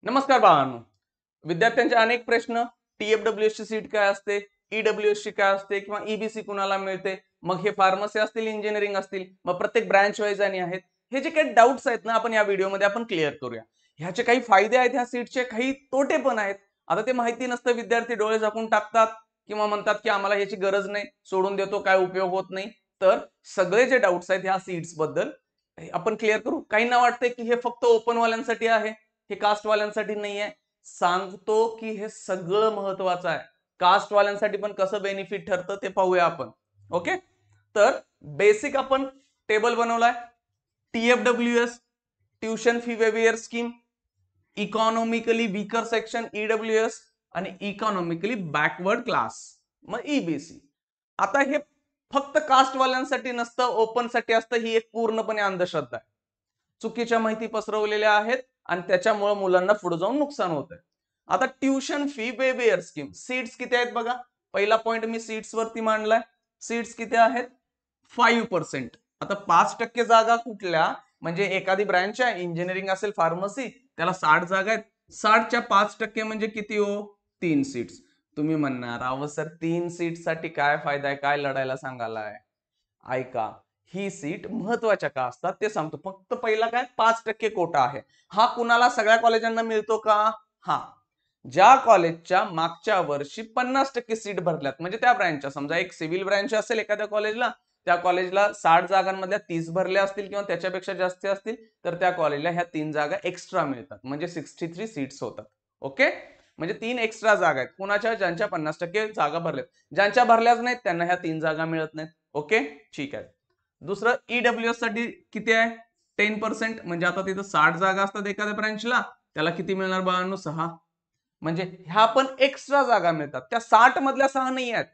नमस्कार बाळांनो. विद्यार्थ्यांचे अनेक प्रश्न, TFWS ची सीट काय असते, EWS ची काय असते किंवा EBC कुणाला मिळते, मग हे फार्मसी असतील, इंजिनिअरिंग असतील, मग प्रत्येक ब्रांच वाईज आणि आहेत. हे जे काही डाउट्स आहेत ना, आपण या व्हिडिओमध्ये आपण क्लिअर करूया. ह्याचे काही फायदे आहेत ह्या सीटचे, काही तोटे पण आहेत. आता ते माहिती नसतं, विद्यार्थी डोळे झाकून टाकतात किंवा म्हणतात की आम्हाला ह्याची गरज नाही, सोडून देतो, काय उपयोग होत नाही. तर सगळे जे डाउट्स आहेत ह्या सीट्स बद्दल आपण क्लिअर करू. काहींना वाटतंय की हे फक्त ओपन वाल्यांसाठी आहे, हे कास्ट वाल्यांसाठी नाहीये. सांगतो की हे सगळं महत्वाचं आहे. कास्ट वाल्यांसाठी पण कसं बेनिफिट ठरतं ते पाहूया आपण. ओके, तर बेसिक आपण टेबल बनवलाय. TFWS tuition fee waiver scheme, economically weaker section EWS आणि इकॉनॉमिकली बॅकवर्ड क्लास मग EBC. आता हे फक्त कास्ट वाल्यांसाठी नसतं, ओपन साठी असतं. ही एक पूर्णपणे अंधश्रद्धा आहे. चुकीच्या माहिती पसरवलेल्या आहेत आणि त्याच्यामुळे मुलांना पुढे जाऊन नुकसान होत आहे. आता tuition fee waiver scheme, seats किती आहेत बघा. पहिला पॉइंट मी सीट्स वरती मांडलाय. सीट्स किती आहेत? 5%. आता 5% जागा कुठल्या, म्हणजे एखादी ब्रँच आहे, इंजिनिअरिंग असेल, फार्मसी, त्याला 60 जागा आहेत. 60च्या 5% म्हणजे किती हो? 3 सीट्स. तुम्ही म्हणणार अहो सर 3 सीट साठी काय फायदा आहे, काय लढायला सांगालाय? ऐका, ही सीट महत्वाच्या का असतात ते सांगतो. फक्त पहिला काय, 5% कोटा आहे. हा कुणाला, सगळ्या कॉलेजांना मिळतो का? हा, ज्या कॉलेजच्या मागच्या वर्षी 50% सीट भरल्यात, म्हणजे त्या ब्रँचच्या, समजा एक सिव्हिल ब्रँच असेल एखाद्या कॉलेजला, त्या कॉलेजला 60 जागांमधल्या 30 भरल्या असतील किंवा त्याच्यापेक्षा जास्त असतील, तर त्या कॉलेजला ह्या 3 जागा एक्स्ट्रा मिळतात, म्हणजे 63 सीट्स होतात. ओके, म्हणजे 3 एक्स्ट्रा जागा आहेत कुणाच्या, ज्यांच्या 50% जागा भरल्यात. ज्यांच्या भरल्याच नाहीत त्यांना ह्या 3 जागा मिळत नाहीत. ओके, ठीक आहे. दुसरं, EWS साठी किती आहे? 10%. म्हणजे आता तिथं 60 जागा असतात एखाद्या ब्रँचला, त्याला किती मिळणार बाळांनो? 6. म्हणजे ह्या पण एक्स्ट्रा जागा मिळतात. त्या 60 मधल्या 6 नाही आहेत.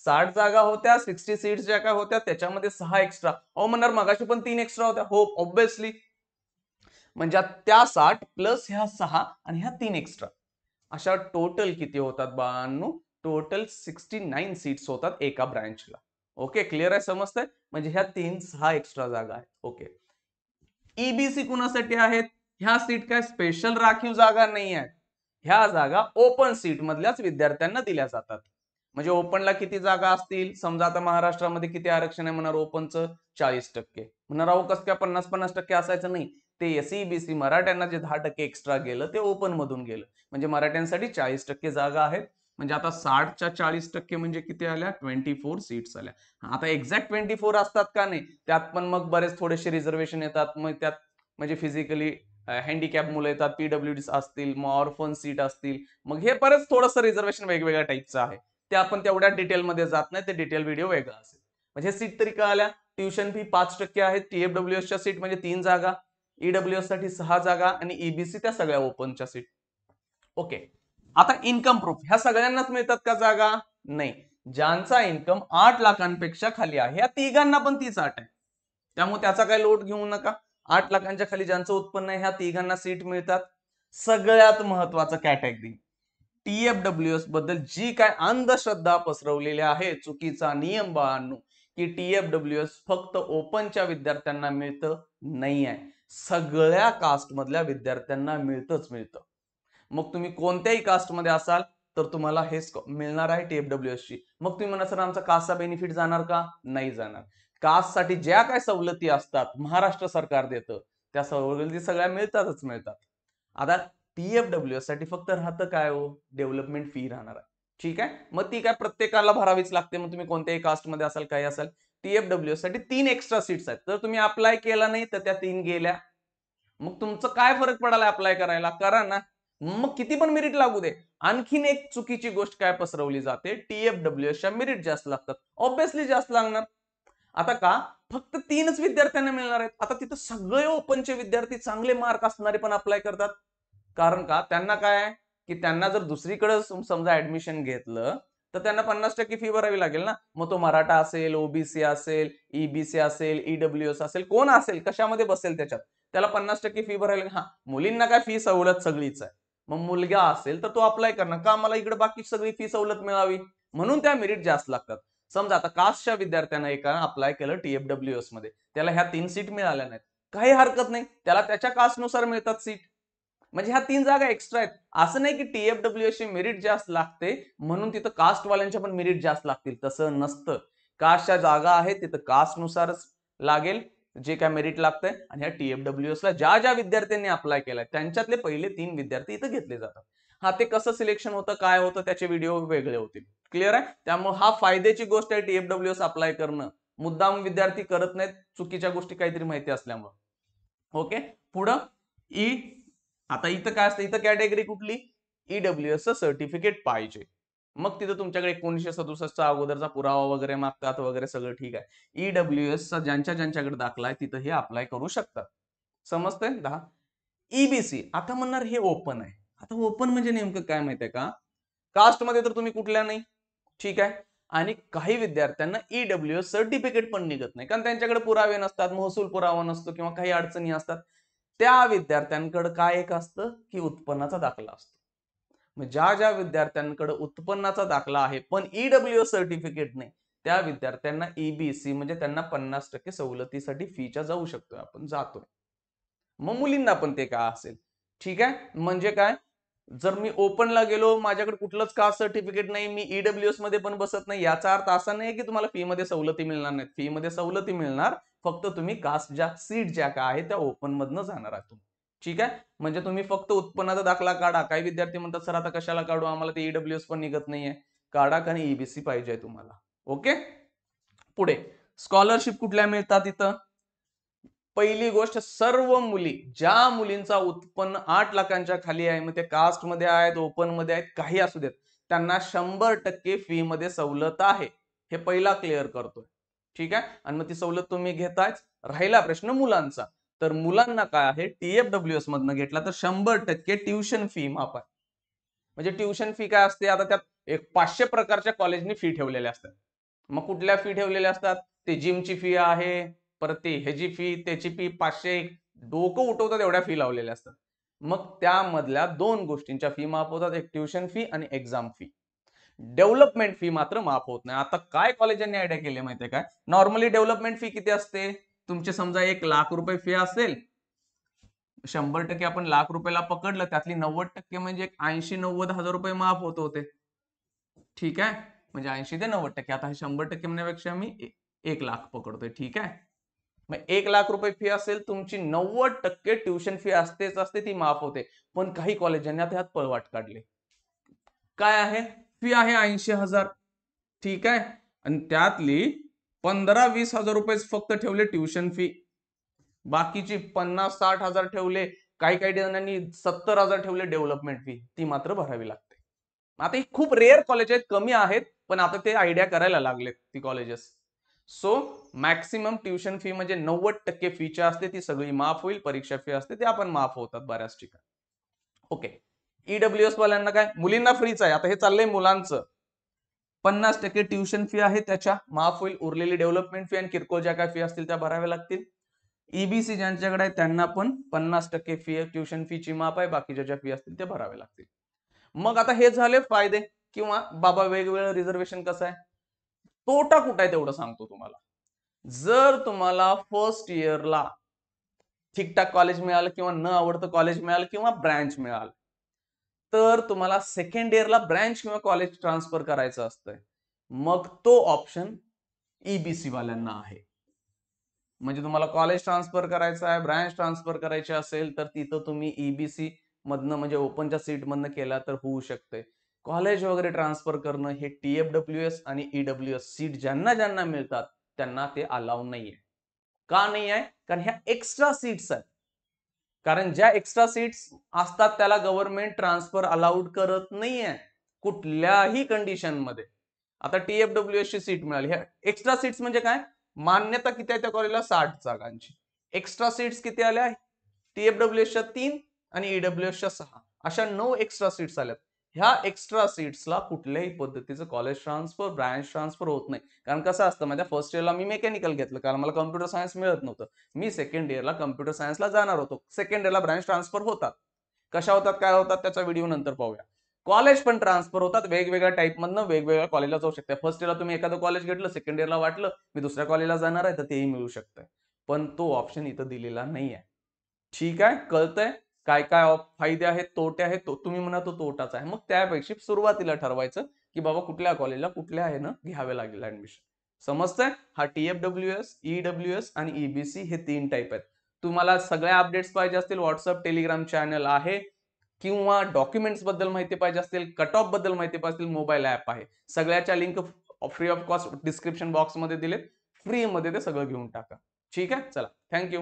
60 जागा होत्या, 60 सीट्स ज्या काय होत्या त्याच्यामध्ये 6 एक्स्ट्रा. अहो म्हणणार मगाशी पण 3 एक्स्ट्रा होत्या. हो, ऑब्विसली. म्हणजे त्या 60 प्लस ह्या 6 आणि ह्या 3 एक्स्ट्रा, अशा टोटल किती होतात बाळांनो? टोटल 69 सीट्स होतात एका ब्रँचला. ओके, क्लिअर आहे, समजतंय? म्हणजे ह्या 3 6 एक्स्ट्रा जागा आहेत. ओके, EBC कुणासाठी आहेत? ह्या सीट काय स्पेशल राखीव जागा नाही आहेत. ह्या जागा ओपन सीट मधल्याच विद्यार्थ्यांना दिल्या जातात. म्हणजे ओपनला किती जागा असतील, समजा आता महाराष्ट्रामध्ये किती आरक्षण आहे म्हणणार ओपनचं? 40%. म्हणणार अहो कसं काय 50-50% असायचं? नाही, ते SEBC मराठ्यांना जे 10% एक्स्ट्रा गेलं ते ओपन मधून गेलं. म्हणजे मराठ्यांसाठी 40% जागा आहेत. म्हणजे आता 60च्या 40% म्हणजे किती आल्या? 24 सीट्स आल्या. आता एक्झॅक्ट 24 असतात का? नाही, त्यात पण मग बरेच थोडेसे रिझर्वेशन येतात. मग त्यात म्हणजे फिजिकली हँडिकॅप मुलं येतात, PWD असतील, मग ऑर्फन सीट असतील, मग हे बरंच थोडंसं रिझर्वेशन वेगवेगळ्या टाईपचं आहे. ते आपण तेवढ्या डिटेलमध्ये जात नाही, ते डिटेल व्हिडिओ वेगळा असेल. म्हणजे सीट तरी का आल्या? ट्युशन फी 5% आहेत. TFWS च्या सीट म्हणजे 3 जागा, EWS साठी 6 जागा आणि EBC त्या सगळ्या ओपनच्या सीट. ओके, आता इन्कम प्रूफ ह्या सगळ्यांनाच मिळतात का जागा? नाही, ज्यांचा इन्कम 8 लाखांपेक्षा खाली आहे, या तिघांना पण तीच अट आहे. त्यामुळे त्याचा काही लोट घेऊ नका. 8 लाखांच्या खाली ज्यांचं उत्पन्न आहे ह्या तिघांना सीट मिळतात. सगळ्यात महत्वाचं कॅटेगरी, TFWS बद्दल जी काय अंधश्रद्धा पसरवलेली आहे, चुकीचा नियम बाळांनो, की TFWS फक्त ओपनच्या विद्यार्थ्यांना मिळतं, नाही आहे. सगळ्या कास्ट मधल्या विद्यार्थ्यांना मिळतं. मग तुम्ही कोणत्याही कास्टमध्ये असाल तर तुम्हाला हे मिळणार आहे TFWS ची. मग तुम्ही म्हणा सर आमचा कास्टचा बेनिफिट जाणार का? नाही जाणार. कास्ट साठी ज्या काय सवलती असतात महाराष्ट्र सरकार देतं, त्या सवलती सगळ्या मिळतात. आता TFWS साठी फक्त राहतं काय हो? डेव्हलपमेंट फी राहणार आहे. ठीक आहे, मग ती काय प्रत्येकाला भरावीच लागते. मग तुम्ही कोणत्याही कास्टमध्ये असाल, काही असाल. TFWS साठी 3 एक्स्ट्रा सीट्स आहेत. जर तुम्ही अप्लाय केला नाही तर त्या 3 गेल्या. मग तुमचं काय फरक पडाला अप्लाय करायला? करा ना. मग किती पण मेरिट लागू दे. आणखीन एक चुकीची गोष्ट काय पसरवली जाते, TFWS च्या मेरिट जास्त लागतात. ऑब्विसली जास्त लागणार. आता का? फक्त 3च विद्यार्थ्यांना मिळणार आहेत. आता तिथं सगळे ओपनचे विद्यार्थी चांगले मार्क असणारे पण अप्लाय करतात. कारण का? त्यांना काय आहे, की त्यांना जर दुसरीकडे समजा ऍडमिशन घेतलं तर त्यांना 50% फी भरावी लागेल ना. मग तो मराठा असेल, OBC असेल, EBC असेल, EWS असेल, कोण असेल, कशामध्ये बसेल त्याच्यात, त्याला 50% फी भरावी लागेल. हा, मुलींना काय फी सवलत सगळीच आहे. मग मुलगा असेल तर तो अप्लाय करणार का? मला इकडे बाकी सगळी फी सवलत मिळावी, म्हणून त्या मेरिट जास्त लागतात. समजा आता कास्टच्या विद्यार्थ्यांना एका अप्लाय केलं TFWS मध्ये, त्याला ह्या 3 सीट मिळाल्या नाहीत, काही हरकत नाही, त्याला त्याच्या कास्टनुसार मिळतात सीट. म्हणजे ह्या 3 जागा एक्स्ट्रा आहेत. असं नाही की TFWS ची मेरिट जास्त लागते म्हणून तिथं कास्टवाल्यांच्या पण मेरिट जास्त लागतील, तसं नसतं. कास्टच्या जागा आहेत तिथं कास्टनुसारच लागेल जे काय मेरिट लागतंय आणि ह्या TFWS ला ज्या विद्यार्थ्यांनी अप्लाय केलाय त्यांच्यातले पहिले 3 विद्यार्थी इथं घेतले जातात. हा ते कसं सिलेक्शन होतं काय होतं त्याचे व्हिडिओ वेगळे होतील. क्लिअर आहे? त्यामुळे हा फायद्याची गोष्ट आहे TFWS अप्लाय करणं. मुद्दाम विद्यार्थी करत नाहीत चुकीच्या गोष्टी काहीतरी माहिती असल्यामुळे. ओके, पुढं ई, आता इथं काय असतं, इथं कॅटेगरी कुठली, EWS चं सर्टिफिकेट पाहिजे. मग तिथं तुमच्याकडे 1967 चा अगोदरचा पुरावा वगैरे मागतात वगैरे सगळं ठीक आहे. EWS चा ज्यांच्याकडे दाखला आहे तिथं हे अप्लाय करू शकतात. समजतंय? 10. EBC आता म्हणणार हे ओपन आहे. आता ओपन म्हणजे नेमकं काय माहितीये का? कास्ट मध्ये तर तुम्ही कुठल्या नाही, ठीक आहे. आणि काही विद्यार्थ्यांना EWS सर्टिफिकेट पण निघत नाही कारण त्यांच्याकडे पुरावे नसतात, महसूल पुरावा नसतो किंवा काही अडचणी असतात. त्या विद्यार्थ्यांकडे काय एक असतं की उत्पन्नाचा दाखला असतो. मग ज्या विद्यार्थ्यांकडे उत्पन्नाचा दाखला आहे पण EWS सर्टिफिकेट नाही त्या विद्यार्थ्यांना EBC म्हणजे त्यांना 50% सवलतीसाठी फीच्या जाऊ शकतो, आपण जातोय. मग मुलींना पण ते काय असेल, ठीक आहे. म्हणजे काय, जर मी ओपनला गेलो माझ्याकडे कुठलंच कास्ट सर्टिफिकेट नाही, मी EWS मध्ये पण बसत नाही, याचा अर्थ असा नाही की तुम्हाला फी मध्ये सवलती मिळणार नाहीत. फी मध्ये सवलती मिळणार, फक्त तुम्ही कास्ट ज्या सीट ज्या काय आहे त्या ओपन मधनं जाणार आहात तुम्ही, ठीक आहे. म्हणजे तुम्ही फक्त उत्पन्नाचा दाखला काढा. काही विद्यार्थी म्हणतात सर आता कशाला काढू, आम्हाला ते EWS पण निघत नाहीये. काढा कारण EBC पाहिजे तुम्हाला. ओके, पुढे स्कॉलरशिप कुठल्या मिळतात इथं. पहिली गोष्ट, सर्व मुली ज्या मुलींचा उत्पन्न 8 लाखांच्या खाली आहे, मग ते कास्ट मध्ये आहेत ओपन मध्ये आहेत काही असू देत, त्यांना 100% फी मध्ये सवलत आहे. हे पहिला क्लिअर करतोय, ठीक आहे. आणि मग ती सवलत तुम्ही घेतायच. राहिला प्रश्न मुलांचा, तर मुलांना काय आहे, TFWS मधनं घेतला तर 100% ट्युशन फी माफ आहे. म्हणजे ट्युशन फी काय असते, आता त्यात एक 500 प्रकारच्या कॉलेजनी फी ठेवलेल्या असतात. मग कुठल्या फी ठेवलेल्या असतात, ते जिमची फी आहे, परत ती ह्याची फी त्याची फी 500, डोकं उठवतात एवढ्या फी लावलेल्या असतात. मग त्यामधल्या 2 गोष्टींच्या फी माफ होतात, एक ट्युशन फी आणि एक्झाम फी. डेव्हलपमेंट फी मात्र माफ होत नाही. आता काय कॉलेजांनी आयडिया केली माहितीये काय, नॉर्मली डेव्हलपमेंट फी किती असते, तुमचे समजा 1 लाख रुपये फी असेल, 100% आपण लाख रुपयाला पकडलं त्यातली 90% म्हणजे 80-90 हजार रुपये माफ होत होते, ठीक आहे. म्हणजे 80 ते 90%, आता 100% म्हणण्यापेक्षा मी 1 लाख पकडतोय, ठीक आहे. मग 1 लाख रुपये फी असेल तुमची, 90% ट्युशन फी असतेच असते, ती माफ होते. पण काही कॉलेजांनी आता ह्यात पळवाट काढली. काय आहे, फी आहे 80,000, ठीक आहे. आणि त्यातली 15-20 हजार रुपये फक्त ठेवले ट्युशन फी, बाकीची 50-60 हजार ठेवले. काही काही जणांनी 70 हजार ठेवले डेव्हलपमेंट फी, ती मात्र भरावी लागते. आता ही खूप रेअर कॉलेज आहेत, कमी आहेत, पण आता ते आयडिया करायला लागलेत ती colleges. So maximum tuition fee म्हणजे 90% फीच्या असते, ती सगळी माफ होईल. परीक्षा फी असते त्या पण माफ होतात बऱ्याच ठिकाणी. ओके, EWS वाल्यांना काय, मुलींना फ्रीच आहे. आता हे चाललंय मुलांचं. 50% ट्युशन फी आहे त्याच्या माफ होईल, उरलेली डेव्हलपमेंट फी आणि किरकोळ ज्या काय फी असतील त्या भराव्या लागतील. EBC ज्यांच्याकडे आहे त्यांना पण 50% फी ट्युशन फीची माफ आहे, बाकीच्या ज्या फी असतील ते भरावे लागतील. मग आता हे झाले फायदे, किंवा बाबा वेगवेगळं रिझर्वेशन कसं आहे. तोटा कुठं आहे तेवढं सांगतो तुम्हाला. जर तुम्हाला फर्स्ट इयरला ठीकठाक कॉलेज मिळालं किंवा न आवडतं कॉलेज मिळालं किंवा ब्रँच मिळालं, तर तुम्हाला सेकंड इयरला ब्रँच किंवा कॉलेज ट्रान्सफर करायचं असतंय. मग तो ऑप्शन EBC वाल्यांना आहे. म्हणजे तुम्हाला कॉलेज ट्रान्सफर करायचं आहे, ब्रँच ट्रान्सफर करायची असेल तर तिथं तुम्ही EBC मधनं म्हणजे ओपनच्या सीट मधनं केला तर होऊ शकते. कॉलेज वगैरे ट्रान्सफर करणं हे TFWS आणि EWS सीट ज्यांना ज्यांना मिळतात त्यांना ते अलाउ नाहीये. का नाही आहे, कारण ह्या एक्स्ट्रा सीट्स आहेत. कारण ज्या एक्स्ट्रा सीट्स असतात त्याला गव्हर्नमेंट ट्रान्सफर अलाउड करत नाहीये कुठल्याही कंडिशन मध्ये. आता TFWS ची सीट मिळाली, ह्या एक्स्ट्रा सीट्स म्हणजे काय, मान्यता किती आहे त्या कॉलेजला 60 जागांची, एक्स्ट्रा सीट्स किती आल्या, TFWS च्या 3 आणि EWS च्या 6, अशा 9 एक्स्ट्रा सीट्स आल्यात. ह्या एक्स्ट्रा सीट्सला कुठल्याही पद्धतीचं कॉलेज ट्रान्सफर ब्रँच ट्रान्सफर होत नाही. कारण कसं असतं माझ्या फर्स्ट इयरला मी मेकॅनिकल घेतलं कारण मला कम्प्युटर सायन्स मिळत नव्हतं. मी सेकंड इयरला कम्प्युटर सायन्सला जाणार होतो. सेकंड इयरला ब्रँच ट्रान्सफर होतात. कशा होतात काय होतात त्याचा व्हिडिओ नंतर पाहूया. कॉलेज पण ट्रान्सफर होतात, वेगवेगळ्या टाईप मधनं वेगवेगळ्या कॉलेजला जाऊ शकता. फर्स्ट इयरला तुम्ही एखादं कॉलेज घेतलं, सेकंड इयरला वाटलं मी दुसऱ्या कॉलेजला जाणार आहे तर तेही मिळू शकतंय. पण तो ऑप्शन इथं दिलेला नाहीये. ठीक आहे, कळतंय. काय काय फायदे आहेत, तोटे आहेत, तुम्ही म्हणा तो तोटाच आहे. मग त्यापेक्षा सुरुवातीला ठरवायचं की बाबा कुठल्या कॉलेजला कुठल्या आहे ना घ्यावे लागेल ऍडमिशन. समजतंय? हा TFWS, EWS आणि EBC हे 3 टाईप आहेत. तुम्हाला सगळ्या अपडेट्स पाहिजे असतील, व्हॉट्सअप टेलिग्राम चॅनल आहे, किंवा डॉक्युमेंट्स बद्दल माहिती पाहिजे असतील, कट ऑफ बद्दल माहिती पाहिजे असतील, मोबाईल ऍप आहे. सगळ्याच्या link free of cost description बॉक्समध्ये दिलेत. फ्री मध्ये ते सगळं घेऊन टाका. ठीक आहे, चला, थँक्यू.